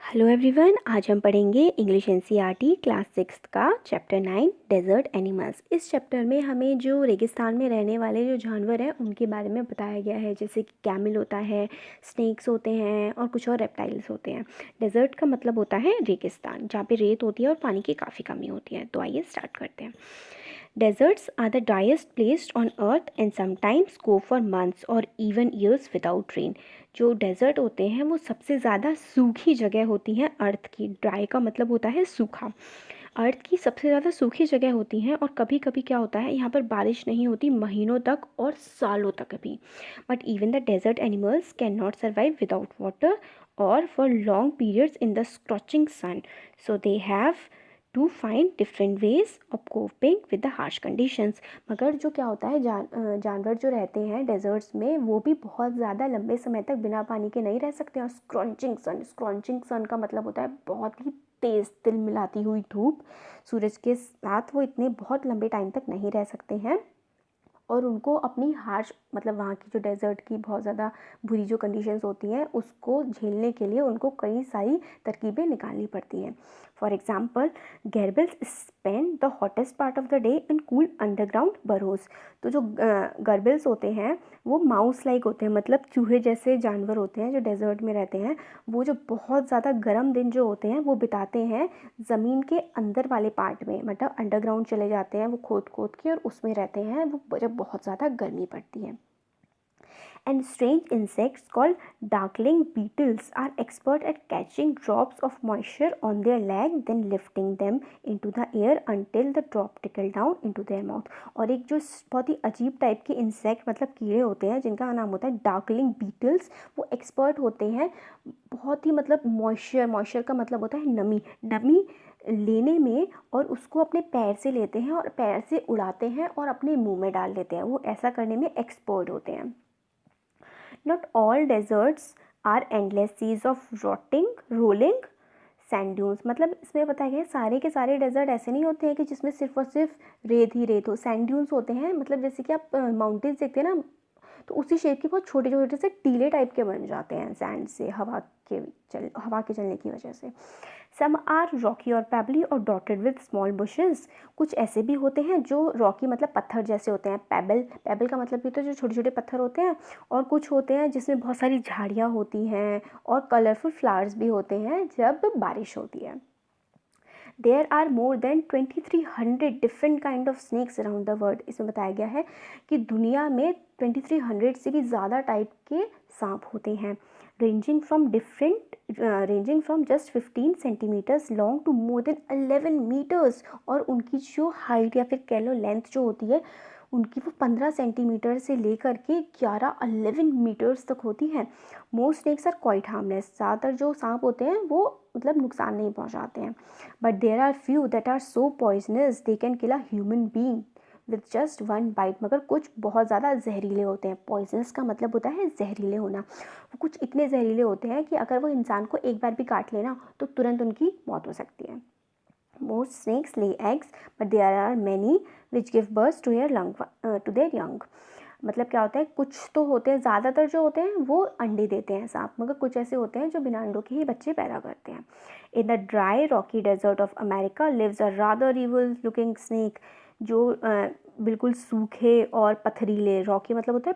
Hello everyone, आज हम पढ़ेंगे इंग्लिश एनसीईआरटी क्लास 6 का चैप्टर 9 डेजर्ट एनिमल्स। इस चैप्टर में हमें जो रेगिस्तान में रहने वाले जो जानवर हैं उनके बारे में बताया गया है, जैसे कि कैमल होता है, स्नेक्स होते हैं और कुछ और रेप्टाइल्स होते हैं। डेजर्ट का मतलब होता है रेगिस्तान, जहाँ पे रेत होती है और पानी की काफ़ी कमी होती है। तो आइए स्टार्ट करते हैं। Deserts are the driest place on earth and sometimes go for months or even years without rain. जो डेजर्ट होते हैं वो सबसे ज़्यादा सूखी जगह होती हैं अर्थ की। ड्राई का मतलब होता है सूखा। अर्थ की सबसे ज़्यादा सूखी जगह होती हैं और कभी कभी क्या होता है, यहाँ पर बारिश नहीं होती महीनों तक और सालों तक भी। But even the desert animals can not survive without water और for long periods in the scorching sun, so they have to find different ways of coping with the harsh conditions. मगर जो क्या होता है, जानवर जो रहते हैं डेजर्ट्स में वो भी बहुत ज़्यादा लंबे समय तक बिना पानी के नहीं रह सकते। और स्क्रॉचिंग सन का मतलब होता है बहुत ही तेज़ तिल मिलाती हुई धूप। सूरज के साथ वो इतने बहुत लंबे टाइम तक नहीं रह सकते हैं और उनको अपनी हार्श मतलब वहाँ की जो डेजर्ट की बहुत ज़्यादा बुरी जो कंडीशंस होती हैं उसको झेलने के लिए उनको कई सारी तरकीबें निकालनी पड़ती हैं। For example, gerbils spend the hottest part of the day in cool underground burrows. तो जो गर्बिल्स होते हैं वो माउस लाइक होते हैं, मतलब चूहे जैसे जानवर होते हैं जो डेजर्ट में रहते हैं। वो जो बहुत ज़्यादा गर्म दिन जो होते हैं वो बिताते हैं ज़मीन के अंदर वाले पार्ट में, मतलब अंडरग्राउंड चले जाते हैं वो खोद के और उसमें रहते हैं वो जब बहुत ज़्यादा गर्मी पड़ती है। And strange insects called darkling beetles are expert at catching drops of moisture on their leg, then lifting them into the air until the drop trickle down into their mouth. और एक जो बहुत ही अजीब टाइप के insect मतलब कीड़े होते हैं जिनका नाम होता है डार्कलिंग बीटल्स, वो एक्सपर्ट होते हैं बहुत ही मतलब मॉइस्चर का मतलब होता है नमी लेने में, और उसको अपने पैर से लेते हैं और पैर से उड़ाते हैं और अपने मुंह में डाल देते हैं। वो ऐसा करने में एक्सपर्ट होते हैं। Not all deserts are endless seas of rotting, rolling sand dunes। मतलब इसमें बताया गया सारे के सारे डेजर्ट ऐसे नहीं होते हैं कि जिसमें सिर्फ और सिर्फ रेत ही रेत हो। सैंड ड्यून्स होते हैं, मतलब जैसे कि आप माउंटेन्स देखते हैं ना, तो उसी शेप के बहुत छोटे छोटे से टीले टाइप के बन जाते हैं सैंड से, हवा के चलने की वजह से। सम आर रॉकी और पेबली और डॉटेड विद स्मॉल बुशेस। कुछ ऐसे भी होते हैं जो रॉकी मतलब पत्थर जैसे होते हैं, पेबल का मतलब भी तो जो छोटे छोटे पत्थर होते हैं। और कुछ होते हैं जिसमें बहुत सारी झाड़ियाँ होती हैं और कलरफुल फ्लावर्स भी होते हैं जब बारिश होती है। There are more than 2300 different kind of snacks around the world. इसमें बताया गया है कि दुनिया में 2300 से भी ज़्यादा टाइप के सांप होते हैं, ranging from just 15 centimetres long to more than 11 metres. और उनकी जो हाइट या फिर कह लो लेंथ जो होती है उनकी वो 15 सेंटीमीटर से लेकर के 11 मीटर्स तक होती है। Most snakes are quite harmless. ज़्यादातर जो सांप होते हैं वो मतलब नुकसान नहीं पहुंचाते हैं। But there are few that are so poisonous they can kill a human being with just one bite. मगर कुछ बहुत ज़्यादा जहरीले होते हैं। पॉइजनस का मतलब होता है जहरीले होना। वो कुछ इतने जहरीले होते हैं कि अगर वो इंसान को एक बार भी काट लेना तो तुरंत उनकी मौत हो सकती है। Most snakes lay eggs, but there are many which give birth to their young। मतलब क्या होता है, कुछ तो होते हैं, ज़्यादातर जो होते हैं वो अंडे देते हैं सांप, मगर कुछ ऐसे होते हैं जो बिना अंडों के ही बच्चे पैदा करते हैं। In the dry rocky desert of America lives a rather evil looking snake. जो बिल्कुल सूखे और पथरीले, रॉकी मतलब होता है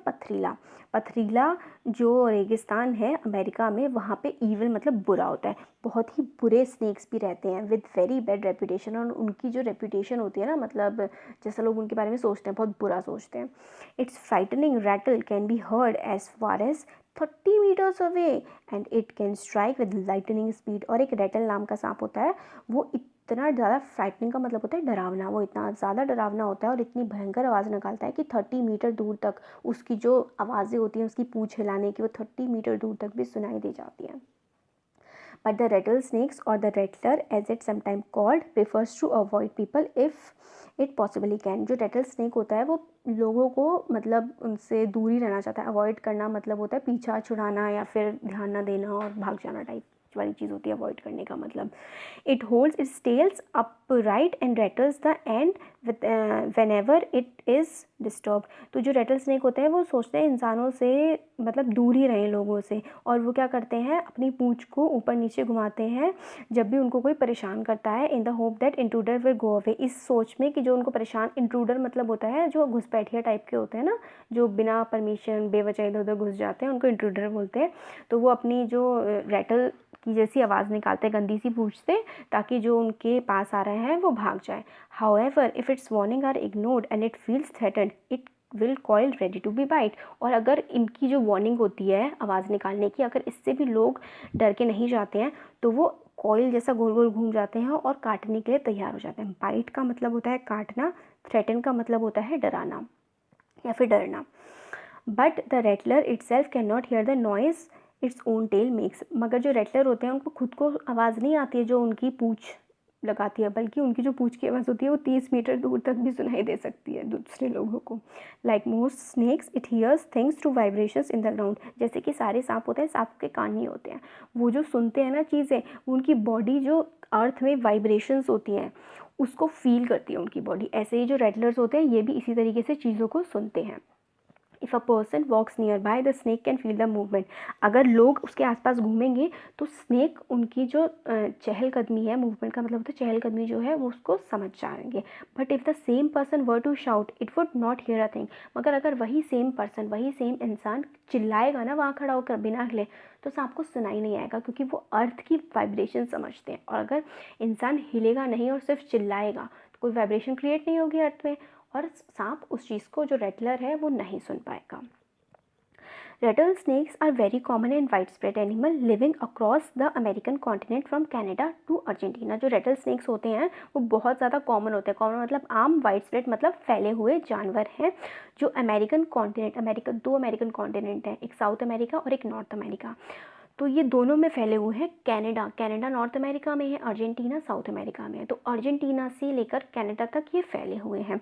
पथरीला जो रेगिस्तान है अमेरिका में, वहाँ पे ईविल मतलब बुरा होता है। बहुत ही बुरे स्नेक्स भी रहते हैं विद वेरी बैड रेपुटेशन। और उनकी जो रेपुटेशन होती है ना, मतलब जैसा लोग उनके बारे में सोचते हैं बहुत बुरा सोचते हैं। It's frightening rattle can be heard as far as 30 metres away and it can strike with lightning speed. और एक रैटल नाम का सांप होता है, वो इतना ज़्यादा फ्राइटनिंग का मतलब होता है डरावना, वो इतना ज़्यादा डरावना होता है और इतनी भयंकर आवाज़ निकालता है कि 30 मीटर दूर तक उसकी जो आवाज़ें होती हैं उसकी पूँछ हिलाने की, वो 30 मीटर दूर तक भी सुनाई दे जाती हैं। But the rattlesnakes or the rattler as it's sometimes called prefers to avoid people if it possibly can। जो रेटल स्नेक होता है वो लोगों को मतलब उनसे दूर ही रहना चाहता है। अवॉइड करना मतलब होता है पीछा छुड़ाना या फिर ध्यान ना देना और भाग जाना टाइप। वाली चीज़ होती है अवॉइड करने का मतलब। It holds its tails upright and rattles the end whenever it is disturb. तो जो रेटल स्नेक होते हैं वो सोचते हैं इंसानों से मतलब दूर ही रहें लोगों से, और वो क्या करते हैं अपनी पूंछ को ऊपर नीचे घुमाते हैं जब भी उनको कोई परेशान करता है, in the hope that intruder will go away, इस सोच में कि जो उनको परेशान, इंट्रूडर मतलब होता है जो घुसपैठिया टाइप के होते हैं ना, जो बिना परमिशन बेवजह इधर उधर घुस जाते हैं, उनको इंट्रूडर बोलते हैं। तो वो अपनी जो रेटल की जैसी आवाज़ निकालते हैं गंदी सी पूंछ से, ताकि जो उनके पास आ रहे हैं वो भाग जाए। However if its warning are ignored and it feels threatened it will coil ready to be bite. और अगर इनकी जो वार्निंग होती है आवाज़ निकालने की, अगर इससे भी लोग डर के नहीं जाते हैं तो वो कॉइल जैसा गोल गोल घूम जाते हैं और काटने के लिए तैयार हो जाते हैं। बाइट का मतलब होता है काटना, थ्रेटन का मतलब होता है डराना या फिर डरना। But the rattler itself can not hear the noise its own tail makes. मगर जो रेटलर होते हैं उनको खुद को आवाज़ नहीं आती है जो उनकी पूँछ लगाती है, बल्कि उनकी जो पूँछ की आवाज़ होती है वो 30 मीटर दूर तक भी सुनाई दे सकती है दूसरे लोगों को। Like most snakes it hears things through vibrations in the ground. जैसे कि सारे सांप होते हैं, सांप के कान नहीं होते हैं, वो जो सुनते हैं ना चीज़ें, उनकी बॉडी जो अर्थ में वाइब्रेशंस होती हैं उसको फील करती है उनकी बॉडी। ऐसे ही जो रेटलर्स होते हैं ये भी इसी तरीके से चीज़ों को सुनते हैं। If a person walks near by the snake can feel the movement. अगर लोग उसके आसपास घूमेंगे तो स्नेक उनकी जो चहलकदमी है, मूवमेंट का मतलब होता है चहलकदमी जो है, वो उसको समझ जाएंगे। But if the same person were to shout it would not hear a thing. मगर अगर वही सेम पर्सन, वही सेम इंसान चिल्लाएगा ना वहाँ खड़ा होकर बिना हिले, तो सांप को सुनाई नहीं आएगा, क्योंकि वो अर्थ की वाइब्रेशन समझते हैं। और अगर इंसान हिलेगा नहीं और सिर्फ चिल्लाएगा तो कोई वाइब्रेशन क्रिएट नहीं होगी अर्थ में, और सांप उस चीज़ को, जो रेटलर है, वो नहीं सुन पाएगा। Rattlesnakes are very common and widespread animal living across the American continent from Canada to Argentina। जो rattlesnakes होते हैं वो बहुत ज़्यादा कॉमन होते हैं। कॉमन मतलब आम, वाइडस्प्रेड मतलब फैले हुए जानवर हैं जो American continent, America, 2 American continent हैं, एक साउथ अमेरिका और एक नॉर्थ अमेरिका, तो ये दोनों में फैले हुए हैं। कनाडा नॉर्थ अमेरिका में है, अर्जेंटीना साउथ अमेरिका में है। तो अर्जेंटीना से लेकर कनाडा तक ये फैले हुए हैं।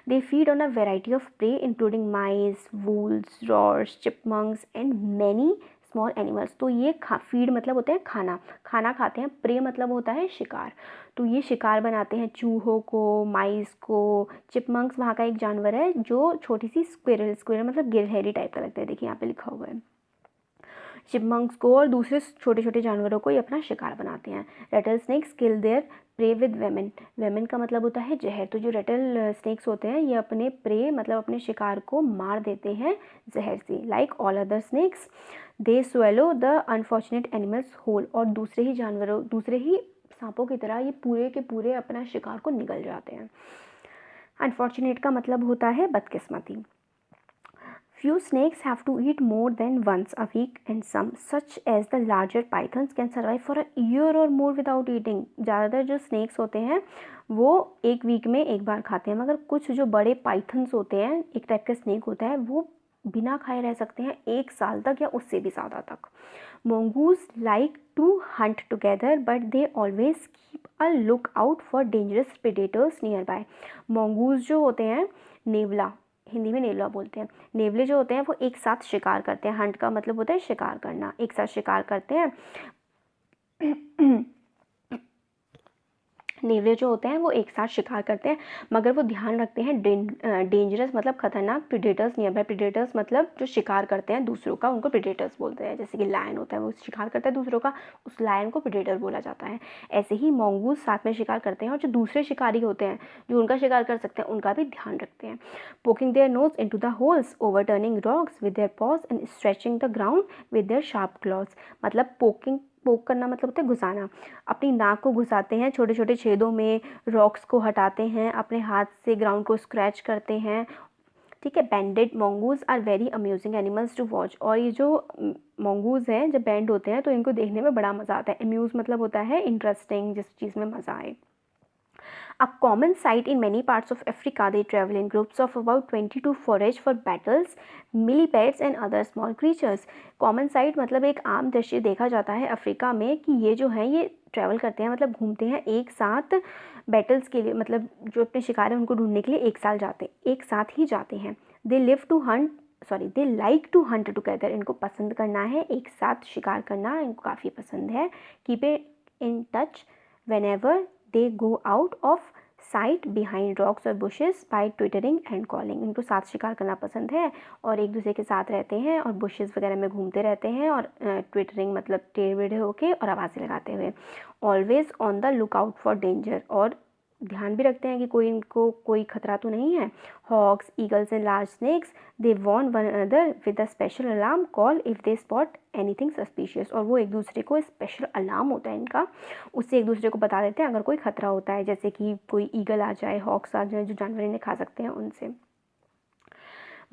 They feed on a variety of prey including mice, voles, rats, chipmunks and many small animals. तो ये फीड मतलब होता है खाना, खाना खाते हैं। प्रे मतलब होता है शिकार, तो ये शिकार बनाते हैं चूहों को, माइस को। चिपमंक्स वहाँ का एक जानवर है जो छोटी सी स्क्विरल मतलब गिलहरी टाइप का लगता है, देखिए यहाँ पे लिखा हुआ है। चिपमंक्स को और दूसरे छोटे छोटे जानवरों को ये अपना शिकार बनाते हैं। Rattlesnakes kill their prey with venom. Venom का मतलब होता है जहर। तो जो रेटल स्नेक्स होते हैं ये अपने प्रे मतलब अपने शिकार को मार देते हैं जहर से। Like all other snakes they swallow the unfortunate animals whole. और दूसरे ही जानवरों, दूसरे ही सांपों की तरह ये पूरे के पूरे अपना शिकार को निगल जाते हैं। अनफॉर्चुनेट का मतलब होता है बदकिस्मती। Few snakes have to eat more than once a week and some, such as the larger pythons, can survive for a year or more without eating। ज़्यादातर जो snakes होते हैं वो एक वीक में एक बार खाते हैं, मगर कुछ जो बड़े पाइथन्स होते हैं, एक टाइप का स्नेक होता है, वो बिना खाए रह सकते हैं 1 साल तक या उससे भी ज़्यादा तक। Mongoose like to hunt together but they always keep a look out for dangerous predators nearby। Mongoose जो होते हैं, नेवला, हिंदी में नेवला बोलते हैं, नेवले जो होते हैं वो एक साथ शिकार करते हैं। हंट का मतलब होता है शिकार करना, एक साथ शिकार करते हैं। नेवले जो होते हैं वो एक साथ शिकार करते हैं, मगर वो ध्यान रखते हैं डेंजरस मतलब खतरनाक प्रीडेटर्स नियर बाय। प्रीडेटर्स मतलब जो शिकार करते हैं दूसरों का, उनको प्रीडेटर्स बोलते हैं। जैसे कि लायन होता है वो शिकार करता है दूसरों का, उस लायन को प्रीडेटर बोला जाता है। ऐसे ही मोंगूज साथ में शिकार करते हैं और जो दूसरे शिकारी होते हैं जो उनका शिकार कर सकते हैं उनका भी ध्यान रखते हैं। Poking their nose into the holes, overturning rocks with their pause and stretching the ground with their sharp clause. मतलब पोक करना मतलब होता है घुसाना। अपनी नाक को घुसाते हैं छोटे छोटे छेदों में, रॉक्स को हटाते हैं, अपने हाथ से ग्राउंड को स्क्रैच करते हैं। ठीक है। Banded mongoose are very amusing animals to watch. और ये जो मोंगूज हैं जब बैंड होते हैं तो इनको देखने में बड़ा मज़ा आता है। अम्यूज़ मतलब होता है इंटरेस्टिंग, जिस चीज़ में मज़ा आए। A common sight in many parts of Africa, they travel in groups of about 20 to forage for beetles, millipedes and other small creatures। Common sight मतलब एक आम दृश्य देखा जाता है अफ्रीका में कि ये जो हैं ये ट्रैवल करते हैं मतलब घूमते हैं एक साथ बेटल्स के लिए, मतलब जो अपने शिकार है उनको ढूंढने के लिए एक साथ ही जाते हैं। They live to hunt they like to hunt together, इनको पसंद करना है, एक साथ शिकार करना इनको काफ़ी पसंद है। Keep it in touch whenever they go out of sight behind rocks और bushes by twittering and calling, इनको साथ शिकार करना पसंद है और एक दूसरे के साथ रहते हैं और बुशेस वगैरह में घूमते रहते हैं और ट्विटरिंग मतलब टेढ़े होके और आवाज़ें लगाते हुए। Always on the look out for danger, और ध्यान भी रखते हैं कि इनको कोई खतरा तो नहीं है। Hawks, eagles and large snakes they warn one another with a special alarm call if they spot anything suspicious, और वो एक दूसरे को स्पेशल अलार्म होता है इनका, उससे एक दूसरे को बता देते हैं अगर कोई खतरा होता है, जैसे कि कोई ईगल आ जाए, हॉक्स आ जाए, जो जानवर इन्हें खा सकते हैं उनसे।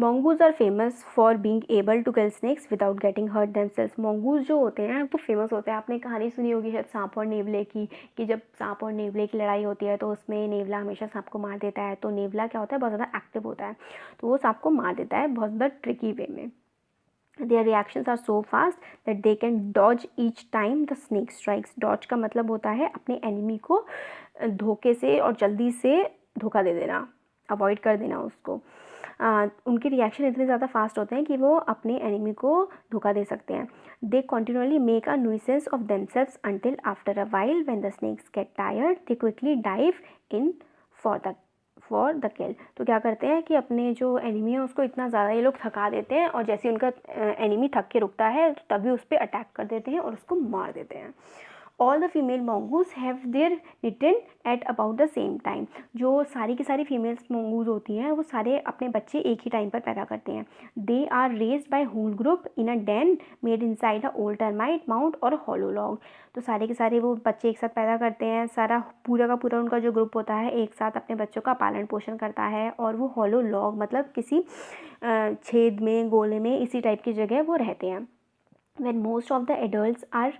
Mongoose are famous for being able to kill snakes without getting hurt themselves. mongoose जो होते हैं वो फेमस होते हैं, आपने कहानी सुनी होगी शायद सांप और नेवले की, कि जब सांप और नेवले की लड़ाई होती है तो उसमें नेवला हमेशा सांप को मार देता है, तो नेवला क्या होता है, बहुत ज़्यादा एक्टिव होता है, तो वो सांप को मार देता है बहुत ज़्यादा ट्रिकी वे में। Their reactions are so fast that they can dodge each time the snake strikes. Dodge का मतलब होता है अपने एनिमी को धोखे से और जल्दी से धोखा दे देना, अवॉइड कर देना उसको। उनके रिएक्शन इतने ज़्यादा फास्ट होते हैं कि वो अपने एनिमी को धोखा दे सकते हैं। दे continually make a nuisance of themselves until after a while when the snakes get tired they quickly dive in for the किल। तो क्या करते हैं कि अपने जो एनिमी है उसको इतना ज़्यादा ये लोग थका देते हैं और जैसे उनका एनिमी थक के रुकता है तो तभी उस पर अटैक कर देते हैं और उसको मार देते हैं। All the female mongoose have their return at about the same time. जो सारी की सारी फीमेल्स mongoose होती हैं वो सारे अपने बच्चे एक ही टाइम पर पैदा करते हैं। They are raised by whole group in a den made inside a old termite mound और हॉलो लॉग। तो सारे के सारे वो बच्चे एक साथ पैदा करते हैं, सारा पूरा का पूरा उनका जो ग्रुप होता है एक साथ अपने बच्चों का पालन पोषण करता है, और वो हॉलो लॉग मतलब किसी छेद में, गोले में, इसी टाइप की जगह वो रहते हैं। When most of the adults are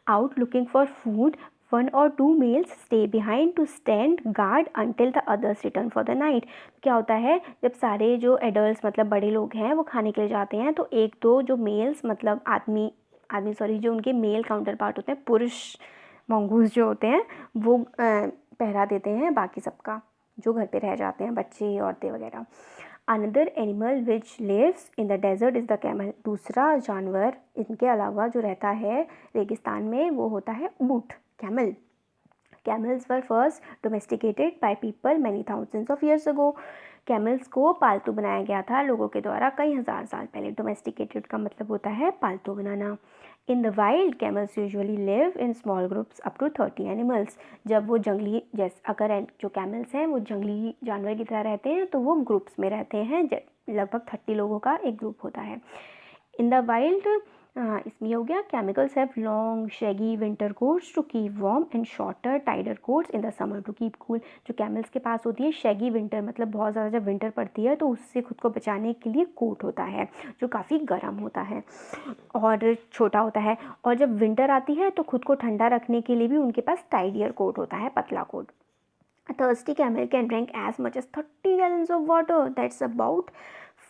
out looking for food, one or two males stay behind to stand guard until the others return for the night. क्या होता है, जब सारे जो एडल्ट्स मतलब बड़े लोग हैं वो खाने के लिए जाते हैं तो एक दो जो मेल्स मतलब जो उनके मेल काउंटर पार्ट होते हैं, पुरुष mongoose जो होते हैं, वो पहरा देते हैं बाकी सबका जो घर पे रह जाते हैं, बच्चे, औरतें वगैरह। Another animal which lives in the desert is the camel. दूसरा जानवर इनके अलावा जो रहता है रेगिस्तान में वो होता है ऊँट, camel. Camels were first domesticated by people many thousands of years ago. Camels को पालतू बनाया गया था लोगों के द्वारा कई हज़ार साल पहले। डोमेस्टिकेटेड का मतलब होता है पालतू बनाना। In the wild camels usually live in small groups up to 30 animals. जब वो जंगली अगर जो कैमल्स हैं वो जंगली जानवर की तरह रहते हैं तो वो ग्रुप्स में रहते हैं, लगभग 30 लोगों का एक ग्रुप होता है। इन द वाइल्ड इसमें हो गया chemicals have long shaggy winter coats to keep warm and shorter tighter coats in the summer to keep cool. जो कैमल्स के पास होती है शैगी विंटर मतलब बहुत ज़्यादा जब विंटर पड़ती है तो उससे खुद को बचाने के लिए कोट होता है जो काफ़ी गर्म होता है और छोटा होता है, और जब विंटर आती है तो खुद को ठंडा रखने के लिए भी उनके पास टाइडियर कोट होता है, पतला coat. A thirsty camel can drink as much as 30 gallons of water. That's about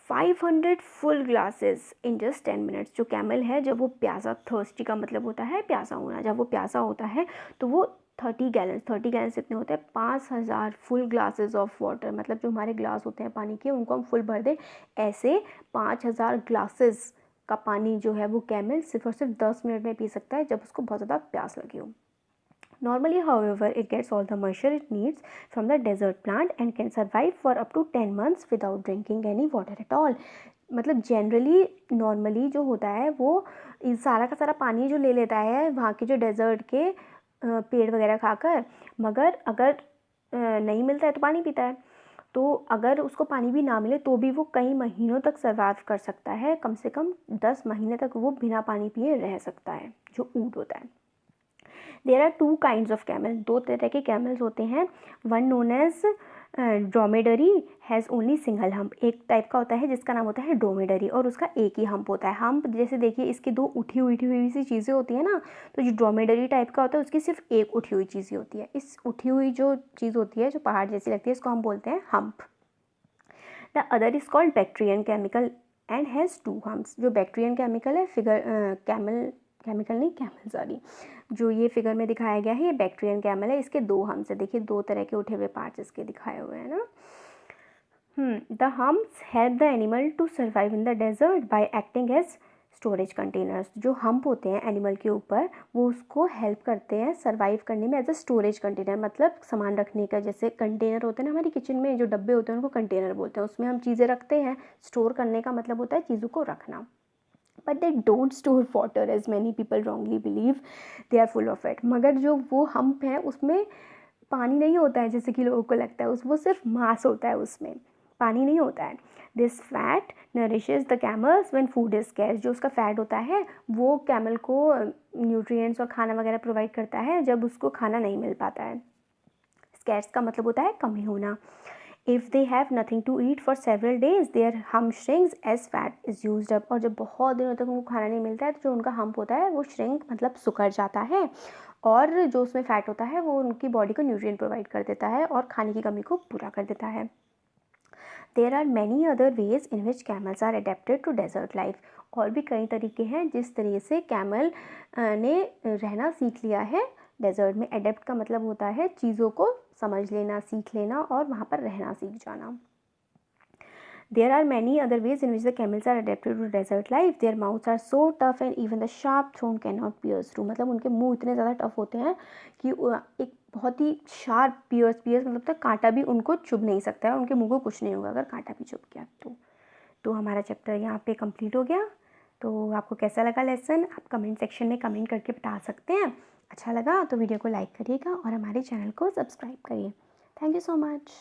500 full glasses in just 10 minutes. जो कैमल है जब वो प्यासा, थर्स्टी का मतलब होता है प्यासा होना, जब वो प्यासा होता है तो वो 30 गैलन्स कितने होते हैं, 5000 फुल ग्लासेस ऑफ वाटर, मतलब जो हमारे ग्लास होते हैं पानी के उनको हम फुल भर दें, ऐसे 5000 ग्लासेस का पानी जो है वो कैमल सिर्फ और सिर्फ 10 मिनट में पी सकता है जब उसको बहुत ज़्यादा प्यास लगी हो। Normally, however, it gets all the moisture it needs from the desert plant and can survive for up to 10 months without drinking any water at all. मतलब जनरली नॉर्मली जो होता है वो इस सारा का सारा पानी जो ले लेता है वहाँ के जो डेजर्ट के पेड़ वगैरह खाकर, मगर अगर नहीं मिलता है तो पानी पीता है, तो अगर उसको पानी भी ना मिले तो भी वो कई महीनों तक सर्वाइव कर सकता है, कम से कम 10 महीने तक वो बिना पानी पिए रह सकता है, जो ऊँट होता है। There are 2 kinds of camel, 2 तरह के कैमल्स होते हैं। One known as dromedary has only single hump. एक टाइप का होता है जिसका नाम होता है ड्रोमेडरी और उसका एक ही हम्प होता है। हम्प जैसे देखिए इसकी 2 उठी हुई सी चीज़ें होती हैं ना, तो जो ड्रोमेडरी टाइप का होता है उसकी सिर्फ एक उठी हुई चीज़ होती है। इस उठी हुई जो चीज़ होती है जो पहाड़ जैसी लगती है इसको हम बोलते हैं hump. The other is called Bactrian chemical and has 2 humps. जो बैक्टीरियन केमिकल है जो ये फिगर में दिखाया गया है ये बैक्टीरियन कैमल है, इसके 2 हम्प्स है। देखिए 2 तरह के उठे हुए पार्ट्स इसके दिखाए हुए हैं ना। The humps help the animal to survive in the desert by acting as storage containers. जो हम्प होते हैं एनिमल के ऊपर वो उसको हेल्प करते हैं सर्वाइव करने में एज अ स्टोरेज कंटेनर, मतलब सामान रखने का। जैसे कंटेनर होते हैं ना हमारी किचन में, जो डब्बे होते हैं उनको कंटेनर बोलते हैं, उसमें हम चीज़ें रखते हैं। स्टोर करने का मतलब होता है चीज़ों को रखना। But they don't store water as many people wrongly believe, they are full of it. मगर जो वो हम्प है उसमें पानी नहीं होता है जैसे कि लोगों को लगता है, उस वो सिर्फ मांस होता है, उसमें पानी नहीं होता है। This fat nourishes the camels when food is scarce. जो उसका फैट होता है वो कैमल को न्यूट्रिएंट्स और खाना वगैरह प्रोवाइड करता है जब उसको खाना नहीं मिल पाता है। स्कैर्स का मतलब होता है कमी होना। If they have nothing to eat for several days their hump shrinks as fat is used up. और जब बहुत दिनों तक उनको खाना नहीं मिलता है तो जो उनका हम्प होता है वो श्रिंक मतलब सुखड़ जाता है, और जो उसमें फ़ैट होता है वो उनकी बॉडी को न्यूट्रिएंट प्रोवाइड कर देता है और खाने की कमी को पूरा कर देता है। There are many other ways in which camels are adapted to desert life. और भी कई तरीके हैं जिस तरीके से कैमल ने रहना सीख लिया है डेजर्ट में। अडेप्ट का मतलब होता है चीज़ों को समझ लेना, सीख लेना और वहाँ पर रहना सीख जाना। There are many other ways in which the camels are adapted to desert life. Their mouths are so tough and even the sharp thorn cannot pierce through. मतलब उनके मुंह इतने ज़्यादा टफ होते हैं कि एक बहुत ही शार्प पियर्स मतलब तक कांटा भी उनको चुभ नहीं सकता है, उनके मुंह को कुछ नहीं होगा अगर कांटा भी चुभ गया तो हमारा चैप्टर यहाँ पे कंप्लीट हो गया। तो आपको कैसा लगा लेसन, आप कमेंट सेक्शन में कमेंट करके बता सकते हैं। अच्छा लगा तो वीडियो को लाइक करिएगा और हमारे चैनल को सब्सक्राइब करिए। Thank you so much.